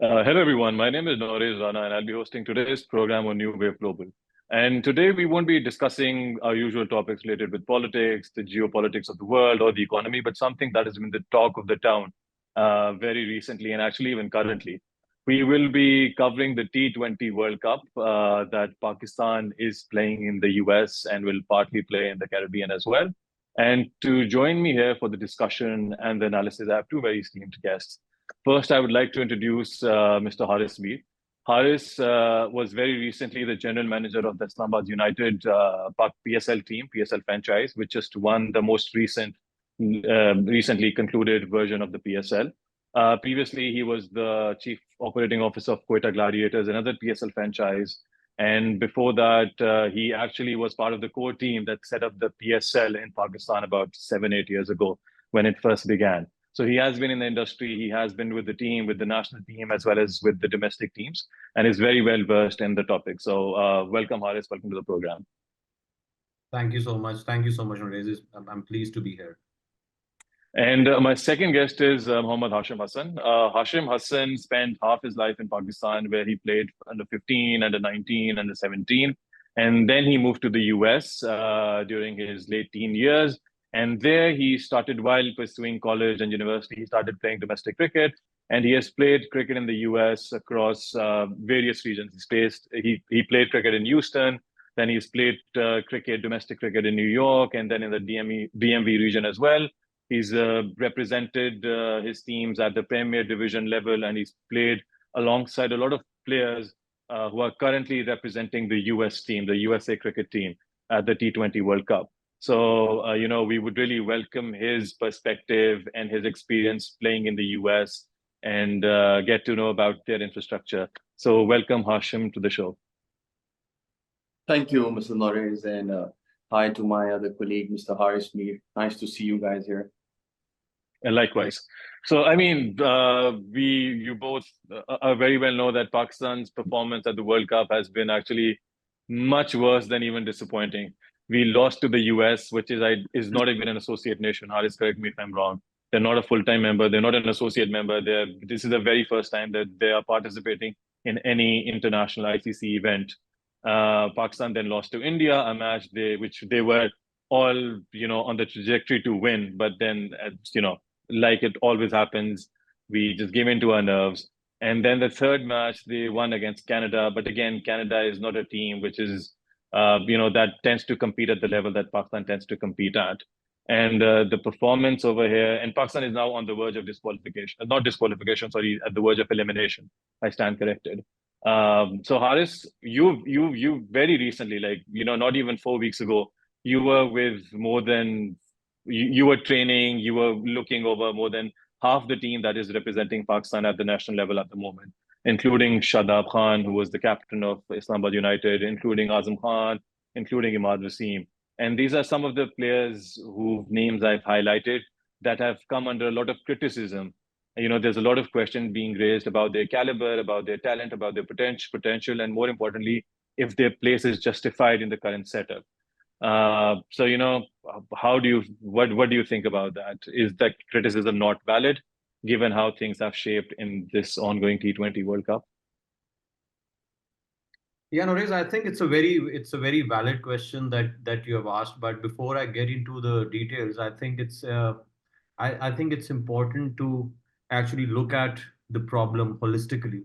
Hello, everyone. My name is Nauraiz Rana, and I'll be hosting today's program on New Wave Global. And today we won't be discussing our usual topics related with politics, the geopolitics of the world, or the economy, but something that has been the talk of the town very recently and actually even currently. We will be covering the T20 World Cup that Pakistan is playing in the US and will partly play in the Caribbean as well. And to join me here for the discussion and the analysis, I have two very esteemed guests. First, I would like to introduce Mr. Haris Mir. Haris was very recently the general manager of the Islamabad United PSL team, PSL franchise, which just won the most recently concluded version of the PSL. Previously, he was the chief operating officer of Quetta Gladiators, another PSL franchise. And before that, he actually was part of the core team that set up the PSL in Pakistan about 7, 8 years ago when it first began. So he has been in the industry. He has been with the team, with the national team, as well as with the domestic teams, and is very well versed in the topic. So welcome, Haris. Welcome to the program. Thank you so much. Thank you so much, Nauraiz. I'm pleased to be here. And my second guest is Muhammad Hashim Hassan. Hashim Hassan spent half his life in Pakistan, where he played under 15, under 19, under 17. And then he moved to the US during his late teen years. And there he started, while pursuing college and university, he started playing domestic cricket. And he has played cricket in the US across various regions. He played cricket in Houston. Then he's played domestic cricket in New York, and then in the DMV region as well. He's represented his teams at the Premier Division level, and he's played alongside a lot of players who are currently representing the US team, the USA cricket team at the T20 World Cup. So, we would really welcome his perspective and his experience playing in the US and get to know about their infrastructure. So welcome, Hashim, to the show. Thank you, Mr. Nauraiz, and hi to my other colleague, Mr. Haris Mir. Nice to see you guys here. And likewise. So, you both very well know that Pakistan's performance at the World Cup has been actually much worse than even disappointing. We lost to the US, which is not even an associate nation. Haris, correct me if I'm wrong. They're not a full-time member. They're not an associate member. This is the very first time that they are participating in any international ICC event. Pakistan then lost to India, a match which they were all, on the trajectory to win. But then, like it always happens, we just gave in to our nerves. And then the third match, they won against Canada. But again, Canada is not a team which is, that tends to compete at the level that Pakistan tends to compete at. And the performance over here, and Pakistan is now on the verge of not disqualification, sorry, at the verge of elimination. I stand corrected. So Haris, you very recently, not even 4 weeks ago, you were with you were training, you were looking over more than half the team that is representing Pakistan at the national level at the moment, including Shadab Khan, who was the captain of Islamabad United, including Azam Khan, including Imad Wasim. And these are some of the players whose names I've highlighted that have come under a lot of criticism. There's a lot of questions being raised about their caliber, about their talent, about their potential, and more importantly, if their place is justified in the current setup. So, what do you think about that? Is that criticism not valid, given how things have shaped in this ongoing T20 World Cup? Yeah, Nauraiz, I think it's a very valid question that you have asked. But before I get into the details, I think it's important to actually look at the problem holistically,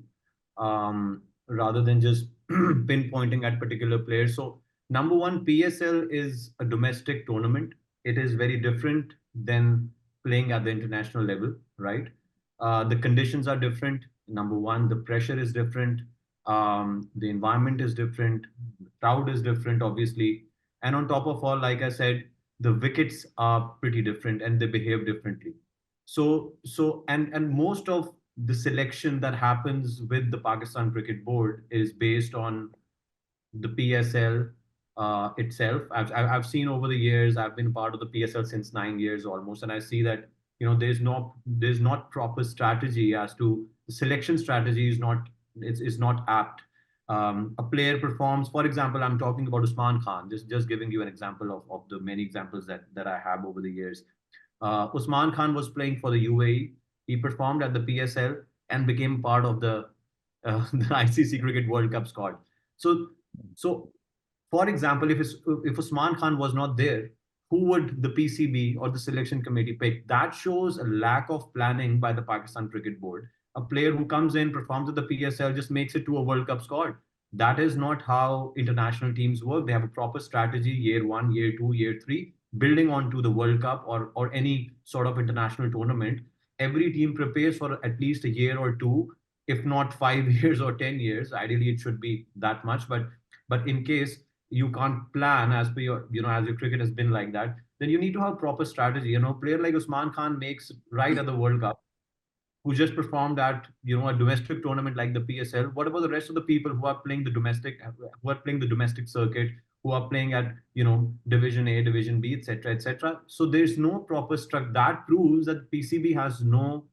rather than just pinpointing at particular players. So number one, PSL is a domestic tournament. It is very different than playing at the international level, right? The conditions are different. Number one, the pressure is different. The environment is different. The crowd is different, obviously. And on top of all, like I said, the wickets are pretty different and they behave differently. So most of the selection that happens with the Pakistan Cricket Board is based on the PSL itself. I've seen over the years, I've been part of the PSL since 9 years almost, and I see that there's not proper strategy as to the selection strategy is not apt. A player performs, for example, I'm talking about Usman Khan, just giving you an example of the many examples that I have over the years. Usman Khan was playing for the UAE. He performed at the PSL. and became part of the ICC Cricket World Cup squad. So for example, if Usman Khan was not there, who would the PCB or the selection committee pick? That shows a lack of planning by the Pakistan Cricket Board. A player who comes in, performs at the PSL, just makes it to a World Cup squad. That is not how international teams work. They have a proper strategy, year one, year two, year three, building onto the World Cup or any sort of international tournament. Every team prepares for at least a year or two, if not 5 years or 10 years. Ideally, it should be that much. But in case you can't plan as per your, as your cricket has been like that, then you need to have proper strategy. Player like Usman Khan makes right at the World Cup, who just performed at a domestic tournament like the PSL. What about the rest of the people who are playing the domestic circuit, who are playing at Division A, Division B, etc., etc.? So there's no proper structure. That proves that PCB has no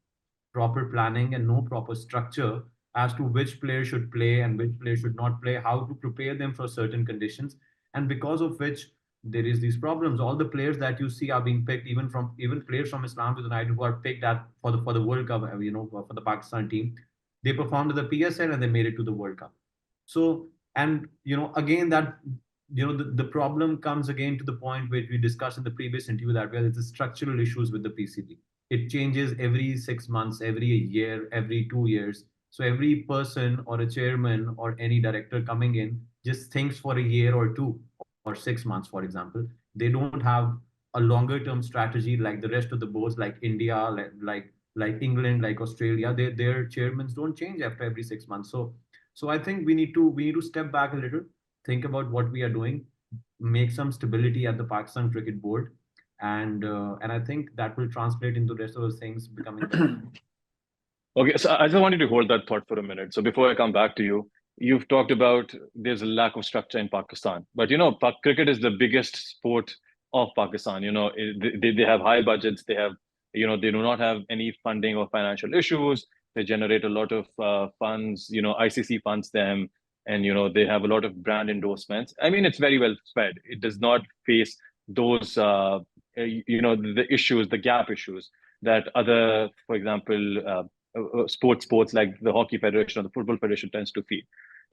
proper planning and no proper structure as to which player should play and which player should not play, how to prepare them for certain conditions, and because of which there is these problems. All the players that you see are being picked, even players from Islamabad United who are picked at for the World Cup, for the Pakistan team, they performed at the PSL and they made it to the World Cup. So, and again, that the problem comes again to the point which we discussed in the previous interview, that it's the structural issues with the PCB. It changes every 6 months, every year, every 2 years. So every person or a chairman or any director coming in just thinks for a year or two or 6 months, for example. They don't have a longer term strategy like the rest of the boards, like India, like England, like Australia. Their chairmen don't change after every 6 months. So I think we need to step back a little, think about what we are doing, make some stability at the Pakistan Cricket Board, and I think that will translate into the rest of those things becoming better. Okay, so I just wanted to hold that thought for a minute. So before I come back to you, you've talked about there's a lack of structure in Pakistan, but cricket is the biggest sport of Pakistan. They have high budgets. They have, they do not have any funding or financial issues. They generate a lot of funds. ICC funds them, and they have a lot of brand endorsements. I mean, it's very well spread. It does not face those the issues, the gap issues that other, for example, sports like the Hockey Federation or the Football Federation tends to feel.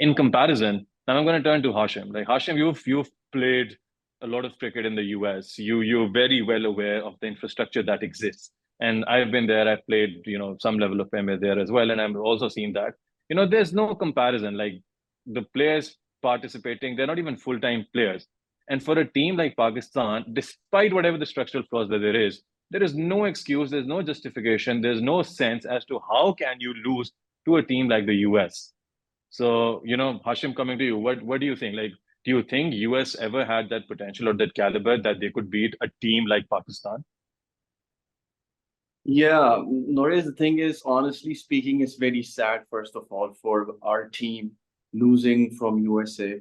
In comparison, now I'm going to turn to Hashim. Like Hashim, you've played a lot of cricket in the US. You're very well aware of the infrastructure that exists. And I've been there. I've played some level of MA there as well, and I've also seen that there's no comparison. Like the players participating, they're not even full-time players. And for a team like Pakistan, despite whatever the structural flaws that there is no excuse, there's no justification, there's no sense as to how can you lose to a team like the US. So, Hashim, coming to you, what do you think? Like, do you think US ever had that potential or that caliber that they could beat a team like Pakistan? Yeah, Nauraiz, the thing is, honestly speaking, it's very sad, first of all, for our team losing from USA.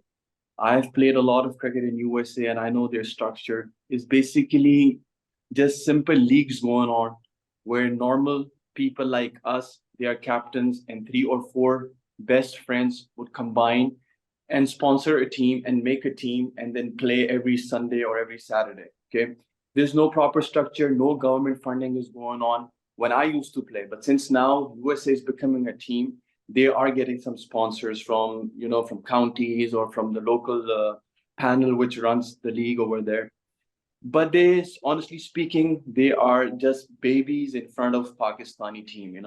I've played a lot of cricket in USA, and I know their structure is basically just simple leagues going on where normal people like us, they are captains, and 3 or 4 best friends would combine and sponsor a team and make a team and then play every Sunday or every Saturday. Okay. There's no proper structure, no government funding is going on when I used to play. But since now USA is becoming a team, they are getting some sponsors from, from counties or from the local panel which runs the league over there. But they, honestly speaking, they are just babies in front of Pakistani team.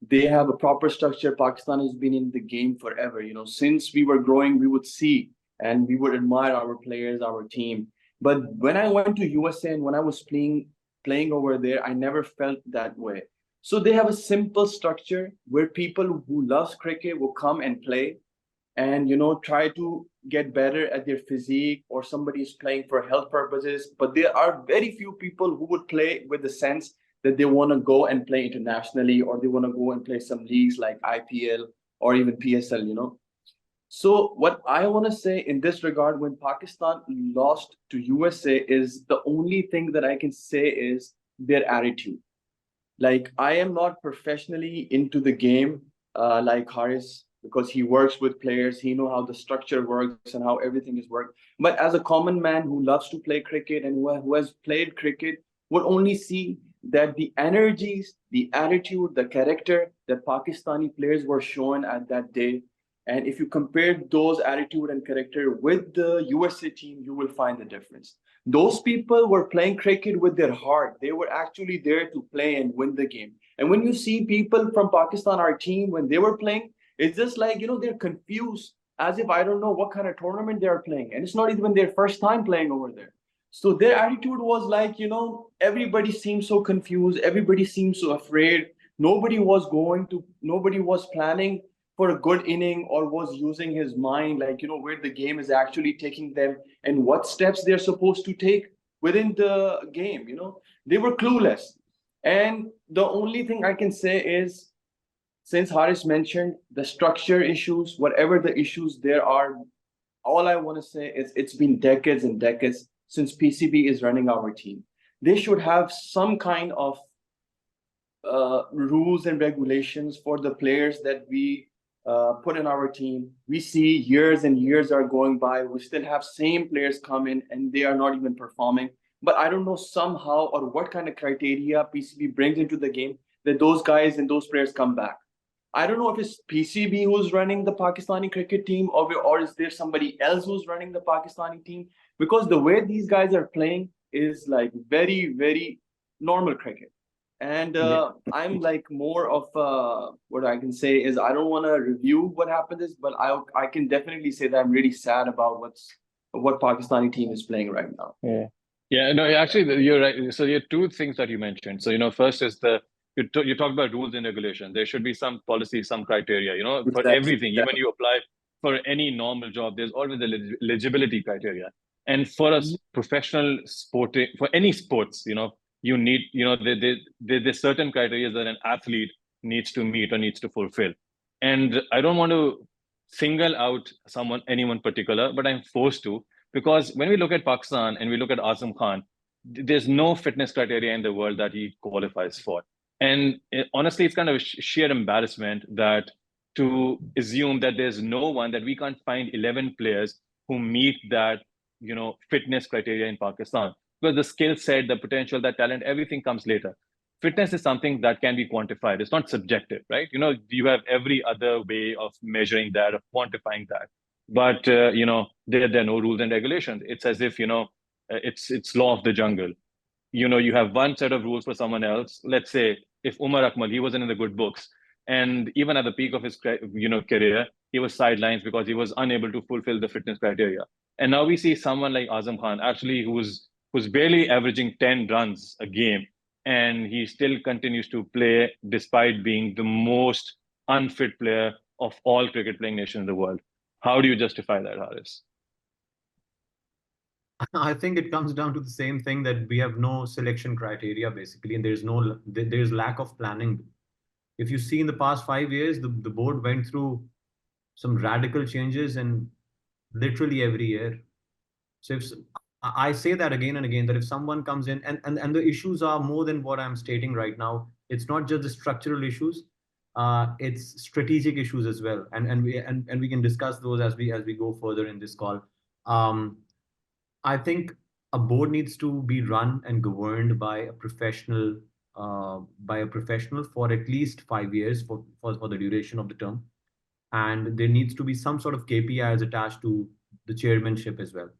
They have a proper structure. Pakistan has been in the game forever. Since we were growing, we would see and we would admire our players, our team. But when I went to USA and when I was playing over there, I never felt that way. So they have a simple structure where people who loves cricket will come and play and try to get better at their physique, or somebody is playing for health purposes. But there are very few people who would play with the sense that they want to go and play internationally, or they want to go and play some leagues like IPL or even PSL. So what I want to say in this regard, when Pakistan lost to USA, is the only thing that I can say is their attitude. Like, I am not professionally into the game like Haris, because he works with players, he knows how the structure works and how everything is worked. But as a common man who loves to play cricket and who has played cricket, would only see that the energies, the attitude, the character that Pakistani players were showing at that day, and if you compare those attitude and character with the USA team, you will find the difference. Those people were playing cricket with their heart. They were actually there to play and win the game. And when you see people from Pakistan, our team, when they were playing, it's just like, they're confused as if I don't know what kind of tournament they are playing. And it's not even their first time playing over there. So their attitude was like, everybody seemed so confused. Everybody seemed so afraid. Nobody was planning for a good inning or was using his mind, like, where the game is actually taking them and what steps they're supposed to take within the game. They were clueless. And the only thing I can say is, since Haris mentioned the structure issues, whatever the issues there are, all I want to say is it's been decades and decades since PCB is running our team. They should have some kind of rules and regulations for the players that we put in our team. We see years and years are going by. We still have same players come in and they are not even performing. But I don't know somehow or what kind of criteria PCB brings into the game that those guys and those players come back. I don't know if it's PCB who's running the Pakistani cricket team or is there somebody else who's running the Pakistani team? Because the way these guys are playing is like very, very normal cricket. And I'm like more of what I can say is I don't want to review what happened is, but I can definitely say that I'm really sad about what Pakistani team is playing right now. Yeah, no, actually, you're right. So there are two things that you mentioned. So, first is you talked about rules and regulations. There should be some policy, some criteria, for everything. Even you apply for any normal job, there's always the eligibility criteria. And for us professional sporting, for any sports, you need, there's certain criteria that an athlete needs to meet or needs to fulfill. And I don't want to single out anyone particular, but I'm forced to, because when we look at Pakistan and we look at Azam Khan, there's no fitness criteria in the world that he qualifies for. And honestly, it's kind of a sheer embarrassment that to assume that there's no one, that we can't find 11 players who meet that, fitness criteria in Pakistan. Because the skill set, the potential, the talent, everything comes later. Fitness is something that can be quantified. It's not subjective, right? You have every other way of measuring that, of quantifying that. But, there are no rules and regulations. It's as if, it's law of the jungle. You have one set of rules for someone else. Let's say if Umar Akmal, he wasn't in the good books. And even at the peak of his, career, he was sidelined because he was unable to fulfill the fitness criteria. And now we see someone like Azam Khan, actually, who's barely averaging 10 runs a game. And he still continues to play despite being the most unfit player of all cricket playing nations in the world. How do you justify that, Haris? I think it comes down to the same thing, that we have no selection criteria basically, and there's lack of planning. If you see in the past 5 years, the board went through some radical changes and literally every year. So if I say that again and again, that if someone comes in and the issues are more than what I'm stating right now, it's not just the structural issues, it's strategic issues as well. And we can discuss those as we go further in this call. I think a board needs to be run and governed by a professional for at least 5 years for the duration of the term. And there needs to be some sort of KPIs attached to the chairmanship as well.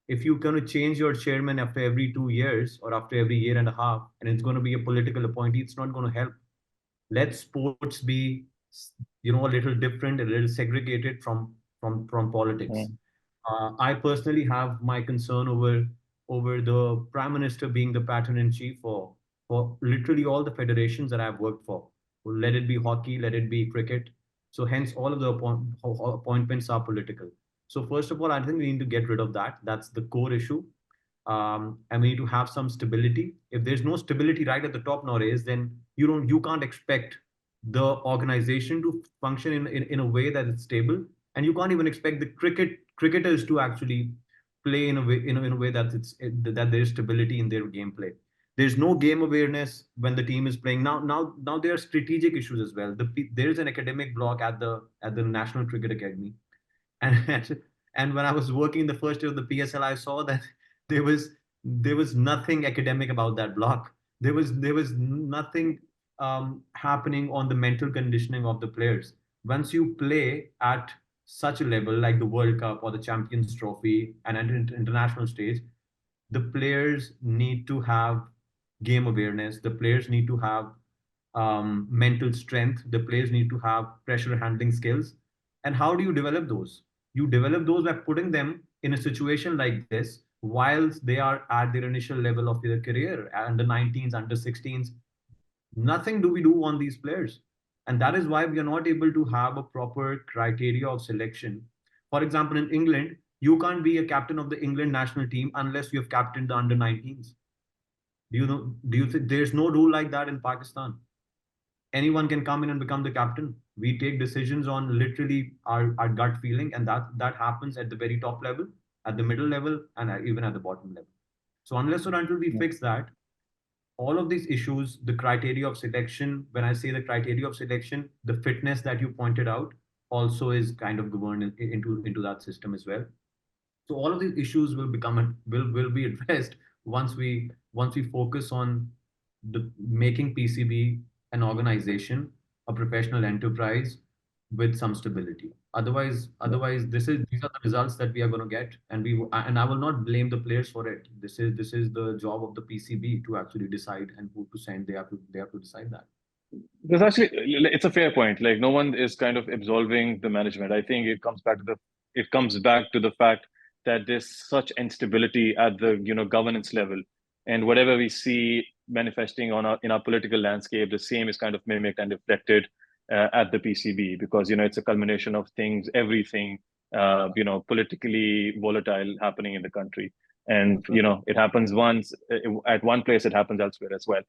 If you're going to change your chairman after every 2 years or after every year and a half, and it's going to be a political appointee, it's not going to help. Let sports be, a little different, a little segregated from politics. I personally have my concern over the Prime Minister being the patron in chief for literally all the federations that I've worked for. Let it be hockey, let it be cricket. So hence all of the appointments are political. So first of all, I think we need to get rid of that. That's the core issue. And we need to have some stability. If there's no stability right at the top nowadays, then you can't expect the organization to function in a way that it's stable. And you can't even expect the cricketers to actually play in a way that there's stability in their gameplay. There's no game awareness when the team is playing. Now there are strategic issues as well. There is an academic block at the National Cricket Academy, and when I was working the first year of the PSL, I saw that there was nothing academic about that block. There was nothing happening on the mental conditioning of the players. Once you play at such a level like the World Cup or the Champions Trophy and at an international stage, the players need to have game awareness. The players need to have mental strength. The players need to have pressure handling skills. And how do you develop those? You develop those by putting them in a situation like this whilst they are at their initial level of their career, under 19s, under 16s. Nothing do we do on these players. And that is why we are not able to have a proper criteria of selection. For example, in England, you can't be a captain of the England national team unless you have captained the under 19s. Do you think there's no rule like that in Pakistan? Anyone can come in and become the captain. We take decisions on literally our gut feeling, and that happens at the very top level, at the middle level, and even at the bottom level. So unless or until we fix that, all of these issues, the criteria of selection, when I say the criteria of selection, the fitness that you pointed out also is kind of governed into that system as well. So all of these issues will be addressed once we focus on making PCB an organization, a professional enterprise with some stability. Otherwise, these are the results that we are going to get, and I will not blame the players for it. This is the job of the PCB to actually decide, and who to send. They have to decide that. There's actually, it's a fair point. Like, no one is kind of absolving the management. I think it comes back to the fact that there's such instability at the governance level, and whatever we see manifesting in our political landscape, the same is kind of mimicked and reflected at the PCB, because it's a culmination of everything politically volatile happening in the country, and it happens once at one place, it happens elsewhere as well.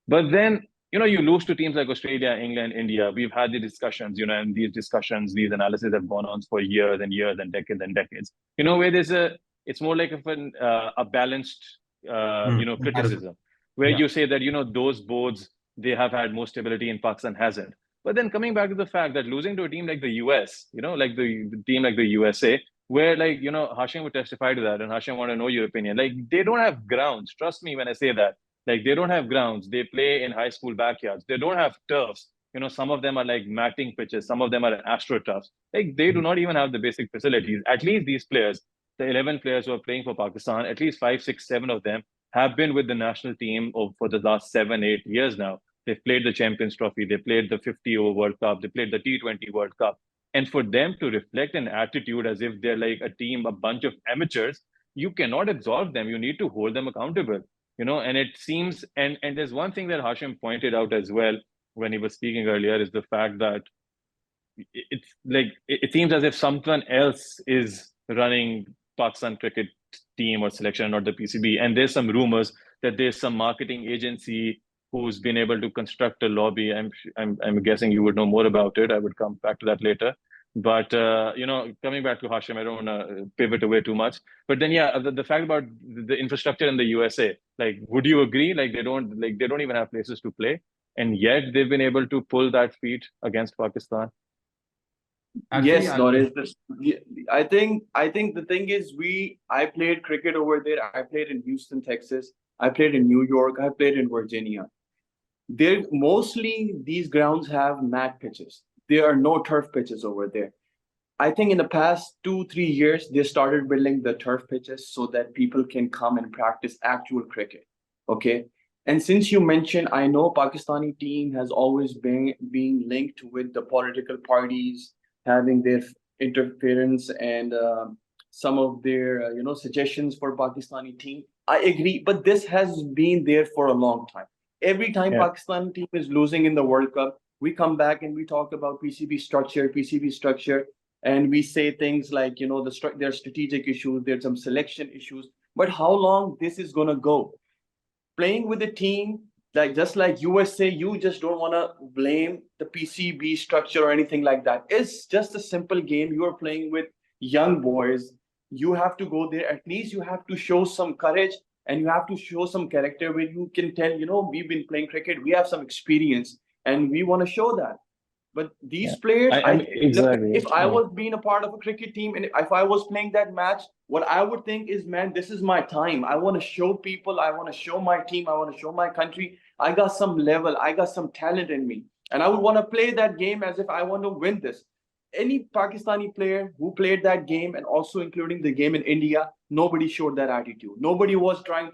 But then you lose to teams like Australia, England, India. We've had the discussions, and these analyses have gone on for years and years and decades. Where it's more like a balanced, criticism, where you say that, those boards, they have had more stability and Pakistan hasn't. But then coming back to the fact that losing to a team like the US, like the team like the USA, where Hashim would testify to that, and Hashim want to know your opinion. Like, they don't have grounds. Trust me when I say that. Like, they don't have grounds. They play in high school backyards. They don't have turfs. Some of them are like matting pitches. Some of them are astroturfs. Like, they do not even have the basic facilities. At least these players, the 11 players who are playing for Pakistan, at least 5, 6, 7 of them have been with the national team for the last 7, 8 years now. They've played the Champions Trophy. They played the 50 over World Cup. They played the T20 World Cup. And for them to reflect an attitude as if they're like a team, a bunch of amateurs, you cannot absolve them. You need to hold them accountable. And it seems, and there's one thing that Hashim pointed out as well when he was speaking earlier, is the fact that it's like, it seems as if someone else is running Pakistan cricket team or selection, not the PCB. And there's some rumors that there's some marketing agency who's been able to construct a lobby. I'm guessing you would know more about it. I would come back to that later. But coming back to Hashim, I don't want to pivot away too much. But then, the fact about the infrastructure in the USA, like, would you agree? Like, they don't even have places to play, and yet they've been able to pull that feat against Pakistan. Actually, yes, Nauraiz. I think the thing is, I played cricket over there. I played in Houston, Texas. I played in New York. I played in Virginia. Mostly these grounds have mat pitches. There are no turf pitches over there. I think in the past 2-3 years, they started building the turf pitches so that people can come and practice actual cricket. Okay. And since you mentioned, I know Pakistani team has always been being linked with the political parties, having their interference and some of their suggestions for Pakistani team. I agree, but this has been there for a long time. Every time Pakistan team is losing in the World Cup, we come back and we talk about PCB structure, and we say things like, there are strategic issues, there's some selection issues. But how long this is gonna go? Playing with a team just like USA, you just don't want to blame the PCB structure or anything like that. It's just a simple game. You are playing with young boys. You have to go there. At least you have to show some courage, and you have to show some character where you can tell, we've been playing cricket. We have some experience, and we want to show that. But these players, exactly. If I was being a part of a cricket team, and if I was playing that match, what I would think is, man, this is my time. I want to show people. I want to show my team. I want to show my country I got some level, I got some talent in me, and I would want to play that game as if I want to win this. Any Pakistani player who played that game, and also including the game in India, nobody showed that attitude. Nobody was trying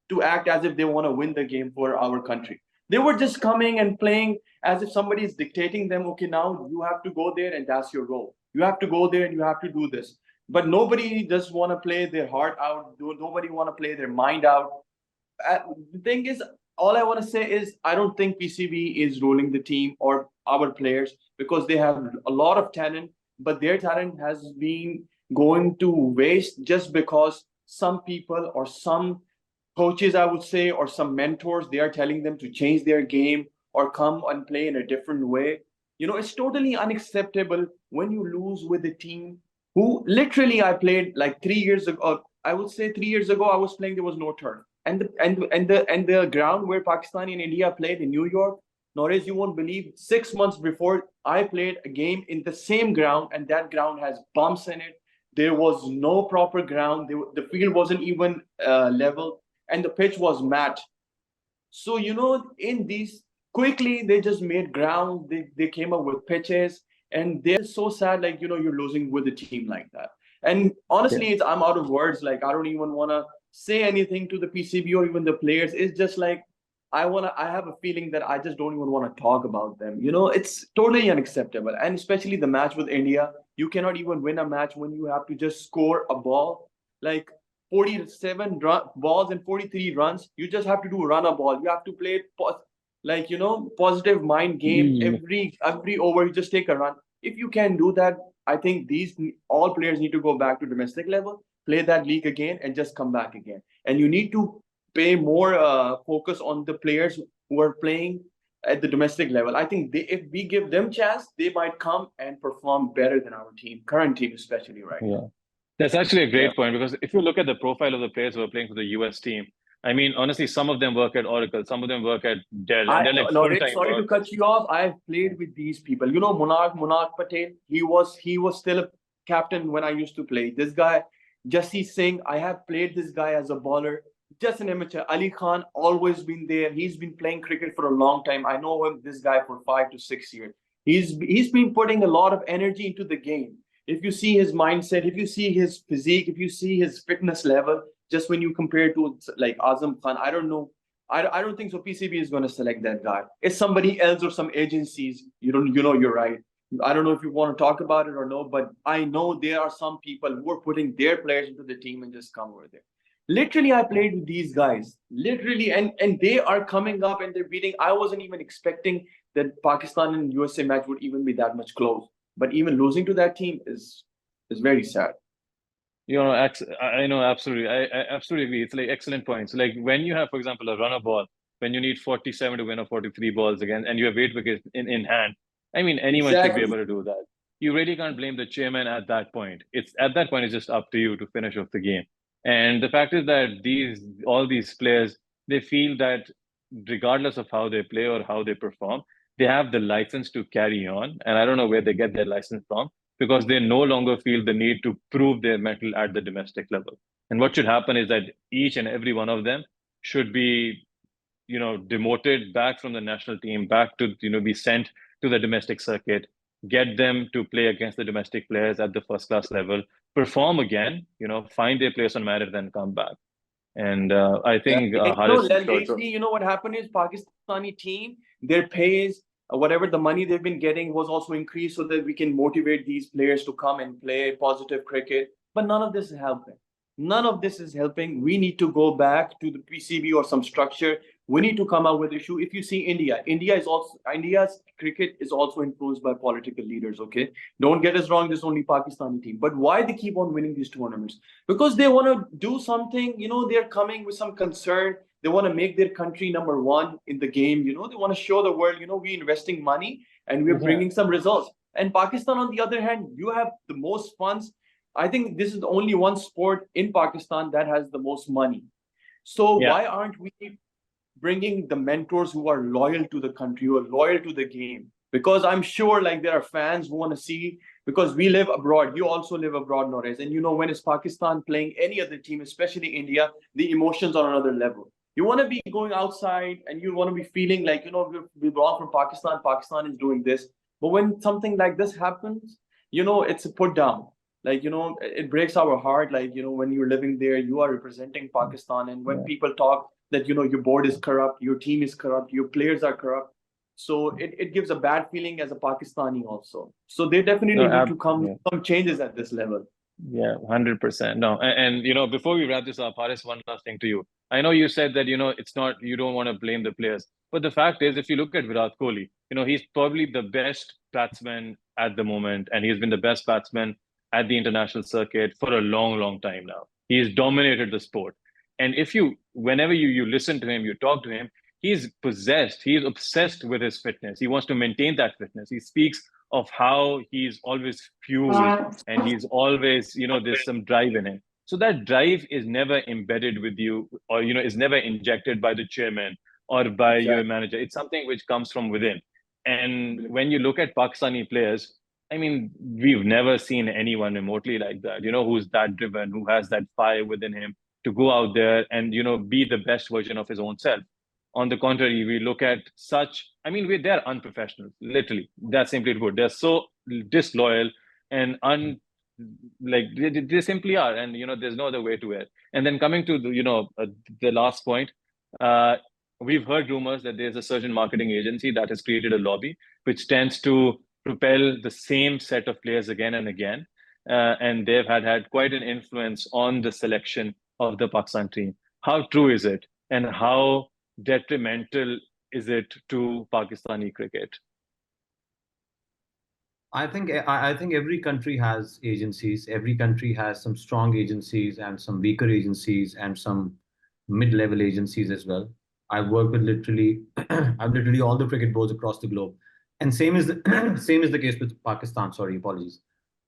to act as if they want to win the game for our country. They were just coming and playing as if somebody is dictating them, okay, now you have to go there and that's your role. You have to go there and you have to do this. But nobody just want to play their heart out. Nobody want to play their mind out. The thing is, all I want to say is I don't think PCB is ruling the team or our players, because they have a lot of talent, but their talent has been going to waste just because some people or some coaches, I would say, or some mentors, they are telling them to change their game or come and play in a different way. You know, it's totally unacceptable when you lose with a team who literally I played like 3 years ago. I would say 3 years ago I was playing, there was no turf. And the ground where Pakistan and India played in New York, Nauraiz, you won't believe, 6 months before I played a game in the same ground, and that ground has bumps in it. There was no proper ground. The field wasn't even level, and the pitch was matte. So, you know, in these, quickly they just made ground. They came up with pitches, and they're so sad. Like, you know, you're losing with a team like that. And honestly, Yeah. I'm out of words. Like, I don't even want to say anything to the PCB or even the players. It's just like I have a feeling that I just don't even want to talk about them. You know, it's totally unacceptable. And especially the match with India, you cannot even win a match when you have to just score a ball. Like 47 balls and 43 runs. You just have to do run a ball. You have to play like, you know, positive mind game. Every over you just take a run. If you can do that, I think these all players need to go back to domestic level, play that league again, and just come back again. And you need to pay more focus on the players who are playing at the domestic level. I think if we give them chance, they might come and perform better than our team, current team especially right Yeah. now. That's actually a Yeah. great point, because if you look at the profile of the players who are playing for the US team, I mean, honestly, some of them work at Oracle, some of them work at Dell, and they're like full-time Sorry to workers. cut you off. I've played with these people. You know, Munaf Patel. He was still a captain when I used to play. This guy, Jassi Singh. I have played this guy as a bowler, just an amateur. Ali Khan, always been there. He's been playing cricket for a long time. I know him, this guy, for 5 to 6 years. He's been putting a lot of energy into the game. If you see his mindset, if you see his physique, if you see his fitness level, just when you compare to like Azam Khan, I don't know. I don't think so. PCB is going to select that guy. It's somebody else or some agencies. You know, you're right. I don't know if you want to talk about it or no, but I know there are some people who are putting their players into the team and just come over there. Literally, I played with these guys. Literally, and they are coming up and they're beating. I wasn't even expecting that Pakistan and USA match would even be that much close. But even losing to that team is very sad. You know, I know, absolutely. I absolutely agree. It's like excellent points. Like when you have, for example, a runner ball, when you need 47 to win or 43 balls again, and you have 8 wickets in hand, I mean, anyone should be Exactly. able to do that. You really can't blame the chairman at that point. It's at that point, it's just up to you to finish off the game. And the fact is that all these players, they feel that regardless of how they play or how they perform, they have the license to carry on. And I don't know where they get their license from, because they no longer feel the need to prove their mettle at the domestic level. And what should happen is that each and every one of them should be, you know, demoted back from the national team, back to, you know, be sent to the domestic circuit, get them to play against the domestic players at the first class level, perform again, you know, find their place on merit, then come back. And I think And Haris showed. lately, you know what happened is Pakistani team, their pays, whatever the money they've been getting was also increased so that we can motivate these players to come and play positive cricket. But none of this is helping. None of this is helping. We need to go back to the PCB or some structure. We need to come out with issue. If you see India's cricket is also influenced by political leaders. Okay, don't get us wrong. There's only Pakistani team, but why they keep on winning these tournaments? Because they want to do something. You know, they're coming with some concern. They want to make their country number one in the game. You know, they want to show the world. You know, we're investing money and we're bringing some results. And Pakistan, on the other hand, you have the most funds. I think this is the only one sport in Pakistan that has the most money. So why aren't we bringing the mentors who are loyal to the country, who are loyal to the game? Because I'm sure like there are fans who want to see, because we live abroad. You also live abroad, Nauraiz. And you know, when it's Pakistan playing any other team, especially India, the emotions are on another level. You want to be going outside and you want to be feeling like, we belong from Pakistan. Pakistan is doing this. But when something like this happens, it's a put down. Like, it breaks our heart. Like, when you're living there, you are representing Pakistan. And when people talk that, your board is corrupt, your team is corrupt, your players are corrupt. So it gives a bad feeling as a Pakistani also. So they definitely need to come some changes at this level. Yeah, 100%. No, and before we wrap this up, Haris, one last thing to you. I know you said that it's not, you don't want to blame the players, but the fact is, if you look at Virat Kohli, he's probably the best batsman at the moment, and he's been the best batsman at the international circuit for a long, long time now. He's dominated the sport, and whenever you listen to him, you talk to him, he's obsessed with his fitness. He wants to maintain that fitness. He speaks of how he's always fueled and he's always, there's some drive in him. So that drive is never embedded with you, or, is never injected by the chairman or by your manager. It's something which comes from within. And when you look at Pakistani players, I mean, we've never seen anyone remotely like that, who's that driven, who has that fire within him to go out there and, be the best version of his own self. On the contrary, we look at they're unprofessional, literally. That's simply put. They're so disloyal and they simply are. And, there's no other way to it. And then coming to the last point, we've heard rumors that there's a certain marketing agency that has created a lobby, which tends to propel the same set of players again and again. And they've had quite an influence on the selection of the Pakistan team. How true is it? And how detrimental is it to Pakistani cricket? I think every country has agencies. Every country has some strong agencies and some weaker agencies and some mid-level agencies as well. I've worked with literally all the cricket boards across the globe, and same is the case with Pakistan. Sorry, apologies.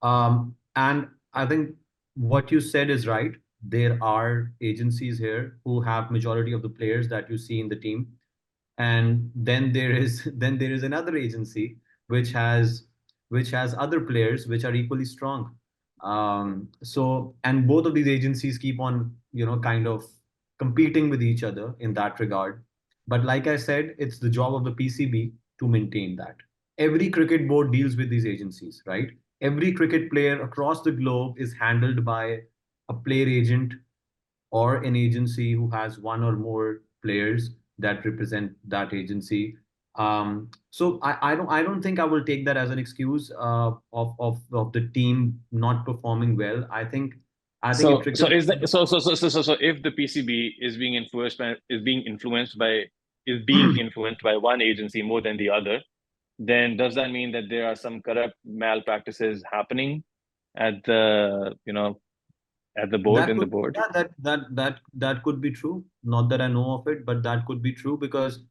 And I think what you said is right. There are agencies here who have majority of the players that you see in the team, and then there is another agency which has other players which are equally strong. So, and both of these agencies keep on kind of competing with each other in that regard. But like I said, it's the job of the PCB to maintain that. Every cricket board deals with these agencies, right? Every cricket player across the globe is handled by a player agent or an agency who has one or more players that represent that agency. So I don't think I will take that as an excuse of the team not performing well. I think if the PCB is being influenced by one agency more than the other, then does that mean that there are some corrupt malpractices happening at the board, in the board? Yeah, that could be true. Not that I know of it, but that could be true because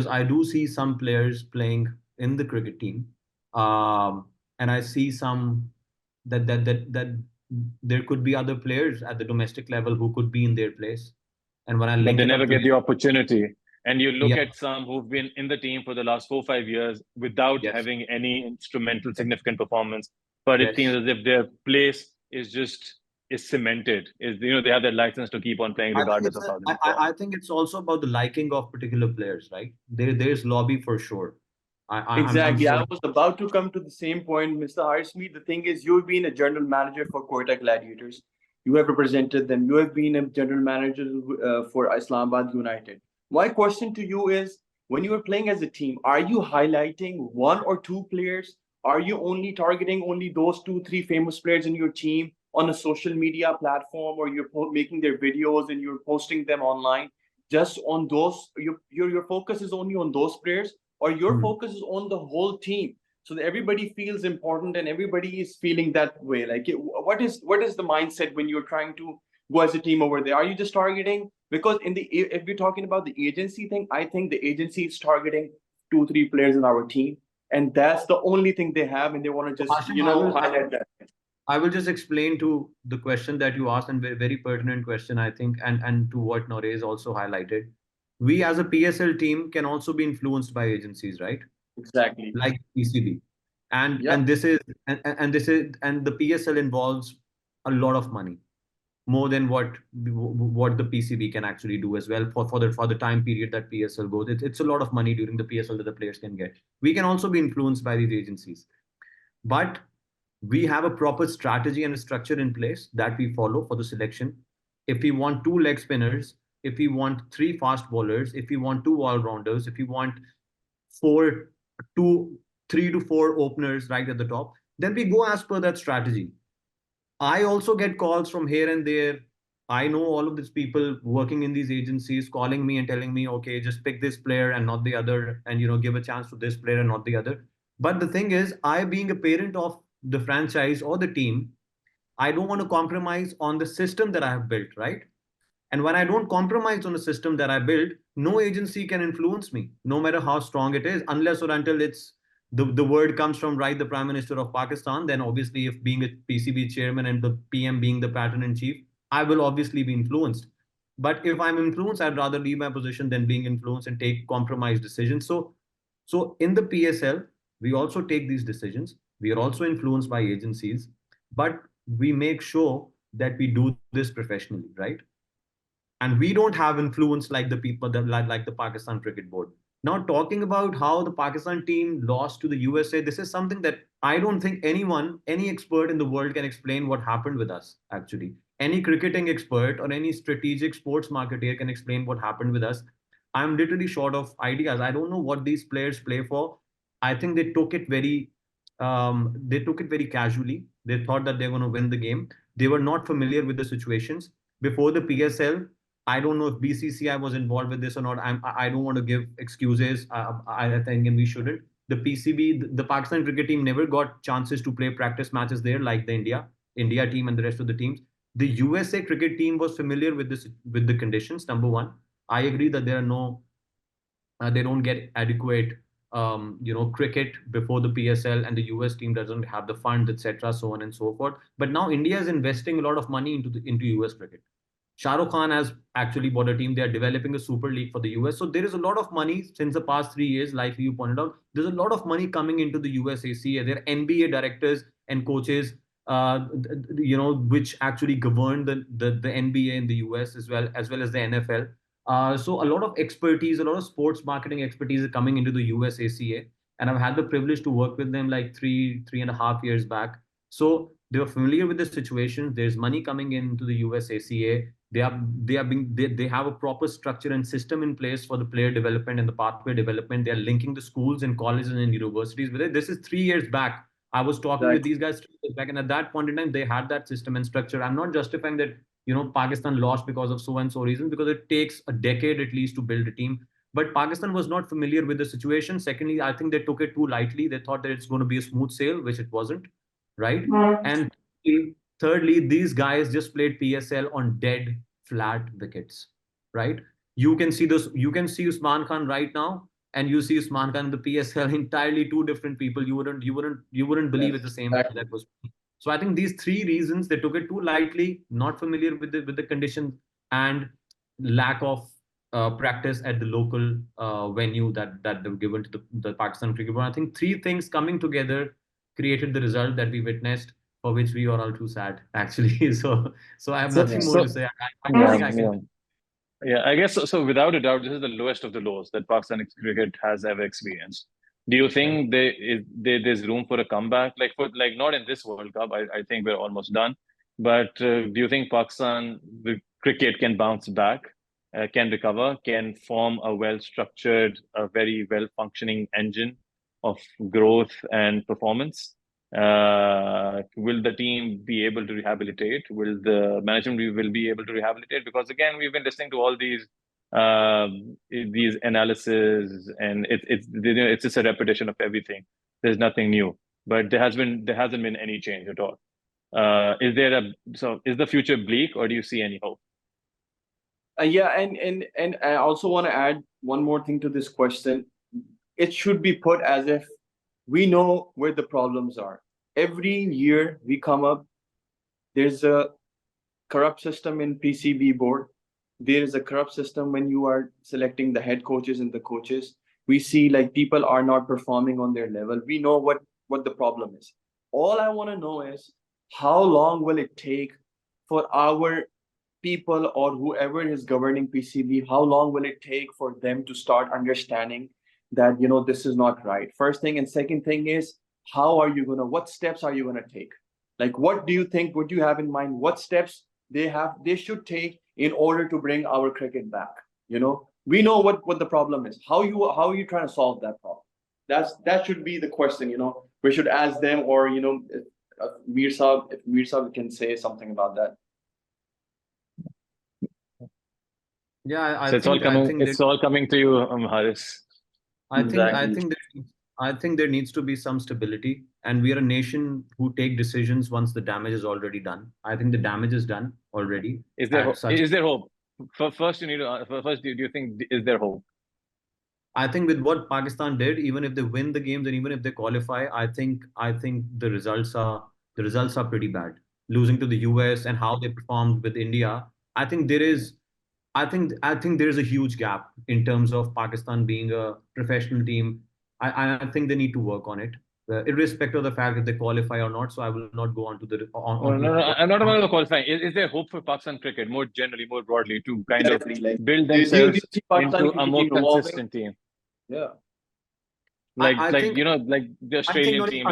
I do see some players playing in the cricket team, and I see some that there could be other players at the domestic level who could be in their place. And when I link but they never get the opportunity. And you look at some who've been in the team for the last 4-5 years without having any instrumental significant performance, but it seems as if their place is cemented. They have that license to keep on playing regardless of how they perform. I think it's also about the liking of particular players, right? There's lobby for sure. Exactly. I was about to come to the same point, Mr. Haris Mir. The thing is, you've been a general manager for Quetta Gladiators. You have represented them. You have been a general manager for Islamabad United. My question to you is, when you are playing as a team, are you highlighting one or two players? Are you only targeting only those 2-3 famous players in your team on a social media platform, or you're making their videos and you're posting them online just on those? Your focus is only on those players, or your focus is on the whole team, so that everybody feels important and everybody is feeling that way? Like, what is the mindset when you're trying to go as a team over there? Are you just targeting? Because if we're talking about the agency thing, I think the agency is targeting 2-3 players in our team, and that's the only thing they have, and they want to just highlight that. I will just explain to the question that you asked, and very, very pertinent question, I think, and to what Nauraiz also highlighted. We as a PSL team can also be influenced by agencies, right? Exactly. Like PCB. And the PSL involves a lot of money. more than what the PCB can actually do as well for the time period that PSL goes. It's a lot of money during the PSL that the players can get. We can also be influenced by these agencies, but we have a proper strategy and a structure in place that we follow for the selection. If we want two leg spinners, if we want three fast bowlers, if we want two all-rounders, if we want four, two, 3 to 4 openers right at the top, then we go as per that strategy. I also get calls from here and there. I know all of these people working in these agencies calling me and telling me, okay, just pick this player and not the other, and give a chance to this player and not the other. But the thing is, I being a parent of the franchise or the team, I don't want to compromise on the system that I have built, right? And when I don't compromise on the system that I build, no agency can influence me, no matter how strong it is, unless or until the word comes from the Prime Minister of Pakistan. Then obviously, if being a PCB chairman and the PM being the pattern in chief, I will obviously be influenced. But if I'm influenced, I'd rather leave my position than being influenced and take compromised decisions. So in the PSL, we also take these decisions. We are also influenced by agencies, but we make sure that we do this professionally, right? And we don't have influence like the people that like the Pakistan Cricket Board. Now, talking about how the Pakistan team lost to the USA, this is something that I don't think any expert in the world can explain what happened with us, actually. Any cricketing expert or any strategic sports marketer can explain what happened with us. I'm literally short of ideas. I don't know what these players play for. I think they took it very casually. They thought that they're going to win the game. They were not familiar with the situations. Before the PSL, I don't know if BCCI was involved with this or not. I don't want to give excuses. I think, and we shouldn't. The PCB, the Pakistan cricket team never got chances to play practice matches there like the India team and the rest of the teams. The USA cricket team was familiar with the conditions. Number one, I agree that they don't get adequate cricket before the PSL, and the US team doesn't have the funds, etc., so on and so forth. But now India is investing a lot of money into US cricket. Shah Rukh Khan has actually bought a team. They are developing a super league for the US. So there is a lot of money since the past 3 years, like you pointed out. There's a lot of money coming into the USACA. There are NBA directors and coaches, which actually govern the NBA in the US as well as the NFL. So a lot of expertise, a lot of sports marketing expertise is coming into the USACA, and I've had the privilege to work with them like 3.5 years back. So they are familiar with the situation. There's money coming into the USACA. They have a proper structure and system in place for the player development and the pathway development. They're linking the schools and colleges and universities with it. This is 3 years back. I was talking with these guys 3 years back, and at that point in time, they had that system and structure. I'm not justifying that Pakistan lost because of so and so reasons, because it takes a decade at least to build a team. But Pakistan was not familiar with the situation. Secondly, I think they took it too lightly. They thought that it's going to be a smooth sail, which it wasn't, right? And thirdly, these guys just played PSL on dead flat wickets, right? You can see Usman Khan right now, and you see Usman Khan in the PSL, entirely two different people. You wouldn't believe it's the same guy that was. So I think these three reasons: they took it too lightly, not familiar with the conditions, and lack of practice at the local venue that they were given to the Pakistan Cricket Board. I think three things coming together created the result that we witnessed, for which we are all too sad, actually. So I have nothing more to say. I don't think I can. Yeah, I guess so. So without a doubt, this is the lowest of the lows that Pakistan cricket has ever experienced. Do you think there's room for a comeback? Like not in this World Cup. I think we're almost done. But do you think Pakistan the cricket can bounce back, can recover, can form a well-structured, a very well-functioning engine of growth and performance? Will the team be able to rehabilitate? Will the management will be able to rehabilitate? Because again, we've been listening to all these analysis, and it's just a repetition of everything. There's nothing new, but there hasn't been any change at all. Is the future bleak, or do you see any hope? Yeah, and I also want to add one more thing to this question. It should be put as if we know where the problems are. Every year we come up, there's a corrupt system in PCB board. There is a corrupt system when you are selecting the head coaches and the coaches. We see like people are not performing on their level. We know what the problem is. All I want to know is how long will it take for our people or whoever is governing PCB, how long will it take for them to start understanding that, you know, this is not right? First thing. And second thing is, what steps are you gonna take? Like, what do you think, what do you have in mind? What steps they should take in order to bring our cricket back? You know, we know what the problem is. How are you trying to solve that problem? That should be the question, you know. We should ask them, or, you know, if Mir Saab can say something about that. Yeah, So it's all coming to you, Haris. I Exactly. think there needs to be some stability, and we are a nation who take decisions once the damage is already done. I think the damage is done already. Is there hope? First, you need to. First, do you think is there hope? I think with what Pakistan did, even if they win the games and even if they qualify, I think the results are pretty bad. Losing to the US and how they performed with India, I think there is a huge gap in terms of Pakistan being a professional team. I think they need to work on it, irrespective of the fact if they qualify or not. So I will not go on to the on. No, I'm not about the qualifying. Is there hope for Pakistan cricket more generally, more broadly, to kind of build themselves into a more consistent team? Yeah. I think, you know, like the Australian team,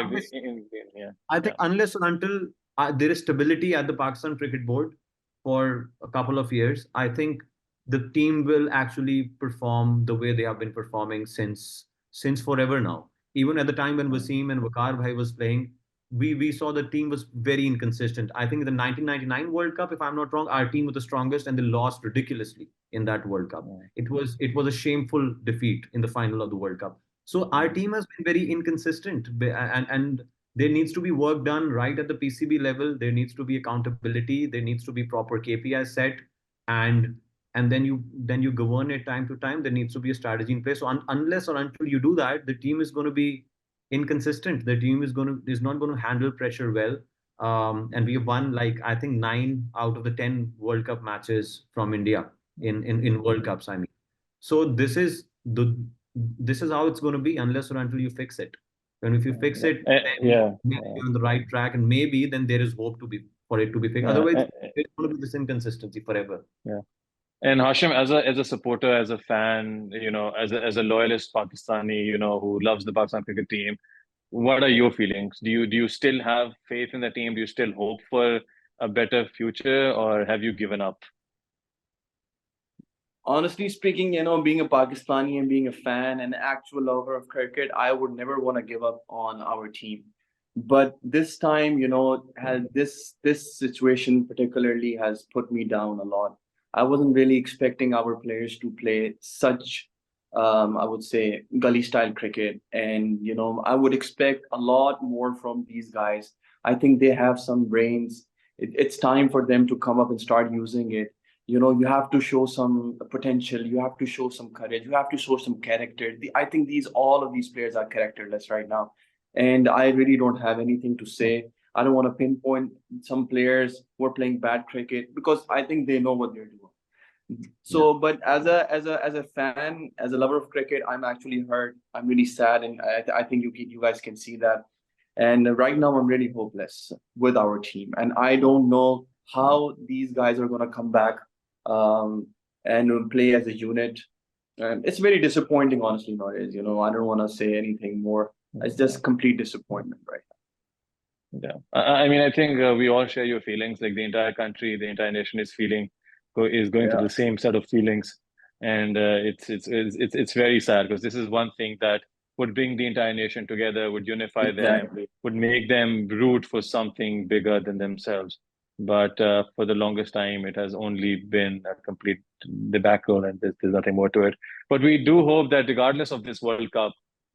I think unless and until there is stability at the Pakistan Cricket Board for a couple of years, I think the team will actually perform the way they have been performing since forever now. Even at the time when Wasim and Waqar Bhai was playing, we saw the team was very inconsistent. I think in the 1999 World Cup, if I'm not wrong, our team was the strongest and they lost ridiculously in that World Cup. It was a shameful defeat in the final of the World Cup. So our team has been very inconsistent, and there needs to be work done right at the PCB level. There needs to be accountability. There needs to be proper KPIs set, and then you govern it time to time. There needs to be a strategy in place. So unless or until you do that, the team is going to be inconsistent. The team is not going to handle pressure well. And we have won, like, I think 9 out of the 10 World Cup matches from India in World Cups. I mean, so this is how it's going to be unless or until you fix it. And if you fix it, then you're on the right track, and maybe then there is hope for it to be fixed. Otherwise, it's going to be this inconsistency forever. Yeah. And Hashim, as a supporter, as a fan, you know, as a loyalist Pakistani, you know, who loves the Pakistan cricket team, what are your feelings? Do you still have faith in the team? Do you still hope for a better future, or have you given up? Honestly speaking, you know, being a Pakistani and being a fan and actual lover of cricket, I would never want to give up on our team. But this time, you know, this situation particularly has put me down a lot. I wasn't really expecting our players to play such, I would say, gully style cricket. And, you know, I would expect a lot more from these guys. I think they have some brains. It's time for them to come up and start using it. You know, you have to show some potential. You have to show some courage. You have to show some character. I think all of these players are characterless right now. And I really don't have anything to say. I don't want to pinpoint some players who are playing bad cricket, because I think they know what they're doing. So, but as a fan, as a lover of cricket, I'm actually hurt. I'm really sad, and I think you guys can see that. And right now, I'm really hopeless with our team, and I don't know how these guys are going to come back and play as a unit. It's very disappointing, honestly, Nauraiz. You know, I don't want to say anything more. It's just complete disappointment right now. Yeah, I mean, I think we all share your feelings. Like, the entire country, the entire nation is going through the same set of feelings, and it's very sad, because this is one thing that would bring the entire nation together, would unify them, would make them root for something bigger than themselves. But for the longest time, it has only been a complete debacle, and there's nothing more to it. But we do hope that regardless of this World Cup,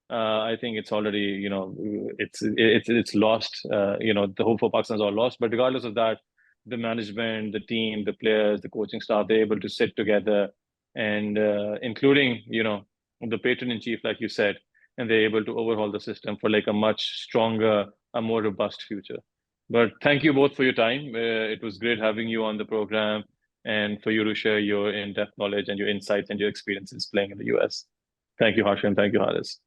I think it's already, you know, it's lost. You know, the hope for Pakistan is all lost. But regardless of that, the management, the team, the players, the coaching staff, they're able to sit together, and including, you know, the patron-in-chief, like you said, and they're able to overhaul the system for like a much stronger, a more robust future. But thank you both for your time. It was great having you on the program, and for you to share your in-depth knowledge and your insights and your experiences playing in the US. Thank you, Hashim. Thank you, Haris.